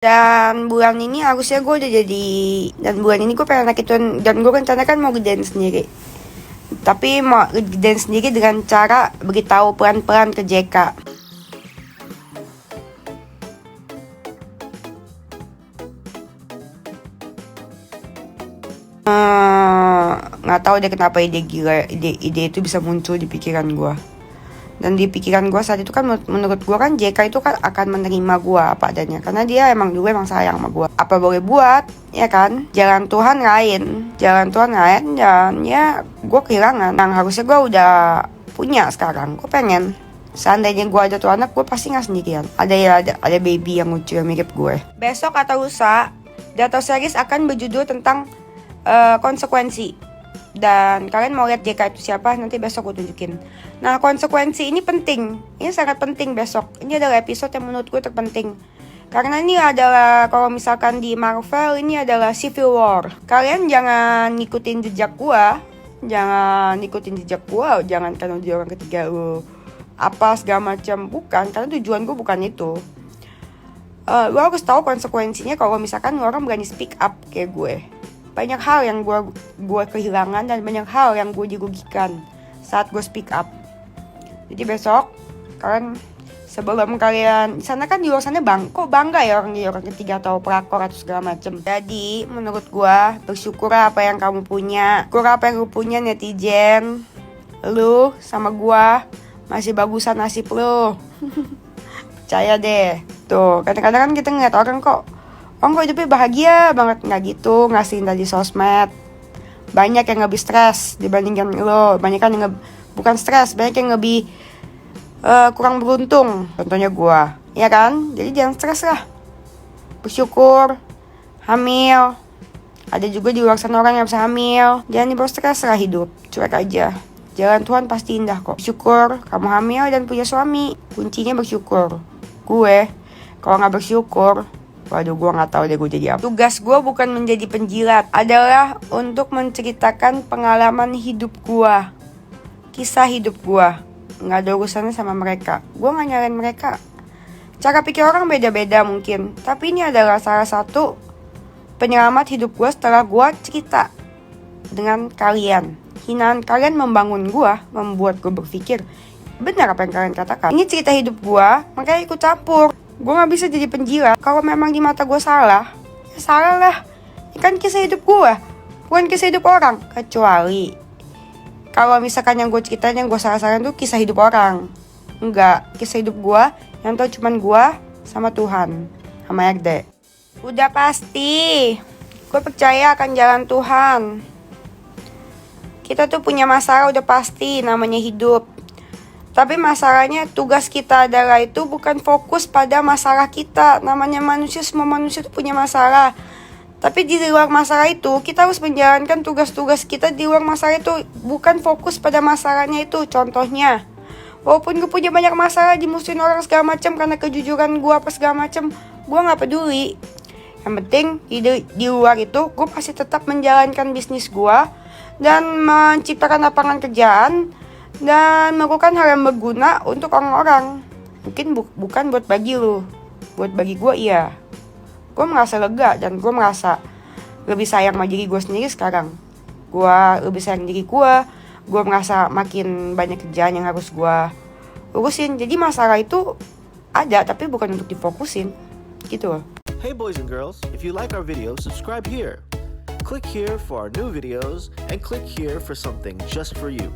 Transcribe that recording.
Dan bulan ini harusnya gue udah jadi, dan bulan ini gue pengen ikutan, dan gue rencana kan mau dance sendiri. Tapi mau dance sendiri dengan cara beritahu pelan-pelan ke JK. Nggak tahu deh kenapa ide itu bisa muncul di pikiran gue. Dan di pikiran gue saat itu kan menurut gue kan JK itu kan akan menerima gue apa adanya, karena dia emang sayang sama gue. Apa boleh buat, ya kan? Jalan Tuhan lain dan ya gue kehilangan yang harusnya gue udah punya sekarang. Gue pengen seandainya gue ada tuh anak, gue pasti nggak sendirian. Ada baby yang lucu yang mirip gue. Besok atau lusa Data Series akan berjudul tentang konsekuensi. Dan kalian mau lihat JK itu siapa, nanti besok gue tunjukin. Nah, konsekuensi ini penting. Ini sangat penting besok. Ini adalah episode yang menurut gue terpenting. Karena ini adalah, kalau misalkan di Marvel, ini adalah Civil War. Kalian jangan ngikutin jejak gue. Jangan karena dia orang ketiga lu apa segala macam. Bukan, karena tujuan gue bukan itu. Lo harus tahu konsekuensinya kalau misalkan orang berani speak up kayak gue. Banyak hal yang gue kehilangan dan banyak hal yang gue dirugikan saat gue speak up. Jadi besok kalian, sebelum kalian di sana kan, di luar sana kok bangga ya orang ketiga atau pelakor atau segala macem. Jadi menurut gue, bersyukur apa yang kamu punya. Syukur apa yang lu punya netizen. Lu sama gue masih bagusan nasib lu. Percaya deh. Tuh kadang-kadang kan kita ngeliat orang kok hidupnya bahagia banget. Nggak gitu, ngasihin tadi sosmed. Banyak yang lebih stres dibandingkan lo. Banyak kan yang bukan stres, banyak yang lebih kurang beruntung. Contohnya gue, ya kan? Jadi jangan stres lah. Bersyukur. Hamil. Ada juga di luar sana orang yang bisa hamil. Jangan dibawa stres lah hidup. Cuek aja. Jalan Tuhan pasti indah kok. Bersyukur kamu hamil dan punya suami. Kuncinya bersyukur. Gue, kalau nggak bersyukur, waduh, gue gak tahu deh gue jadi apa. Tugas gue bukan menjadi penjilat, adalah untuk menceritakan pengalaman hidup gue, kisah hidup gue. Gak ada urusannya sama mereka. Gue gak nyalain mereka. Cara pikir orang beda-beda mungkin, tapi ini adalah salah satu penyelamat hidup gue setelah gue cerita dengan kalian. Hinaan kalian membangun gue, membuat gue berpikir, benar apa yang kalian katakan. Ini cerita hidup gue, makanya ikut campur. Gue gak bisa jadi penjilat. Kalau memang di mata gue salah, ya salah lah. Ini kan kisah hidup gue, bukan kisah hidup orang. Kecuali kalau misalkan yang gue ceritain, yang gue salah-salahin tuh kisah hidup orang. Enggak, kisah hidup gue yang tau cuman gue sama Tuhan, sama RD. Udah pasti, gue percaya akan jalan Tuhan. Kita tuh punya masalah udah pasti, namanya hidup. Tapi masalahnya, tugas kita adalah itu bukan fokus pada masalah kita. Namanya manusia, semua manusia itu punya masalah. Tapi di luar masalah itu, kita harus menjalankan tugas-tugas kita di luar masalah itu. Bukan fokus pada masalahnya itu. Contohnya, walaupun gue punya banyak masalah, dimusuhin orang segala macam karena kejujuran gue apa segala macam, gue gak peduli. Yang penting di luar itu, gue pasti tetap menjalankan bisnis gue dan menciptakan lapangan kerjaan dan melakukan hal yang berguna untuk orang-orang. Mungkin bukan buat bagi lu, buat bagi gue iya. Gue merasa lega dan gue merasa lebih sayang sama diri gue sendiri sekarang. Gue lebih sayang diri gue merasa makin banyak kerjaan yang harus gue urusin. Jadi masalah itu ada, tapi bukan untuk difokusin, gitu loh. Hey boys and girls, if you like our video, subscribe here. Click here for our new videos and click here for something just for you.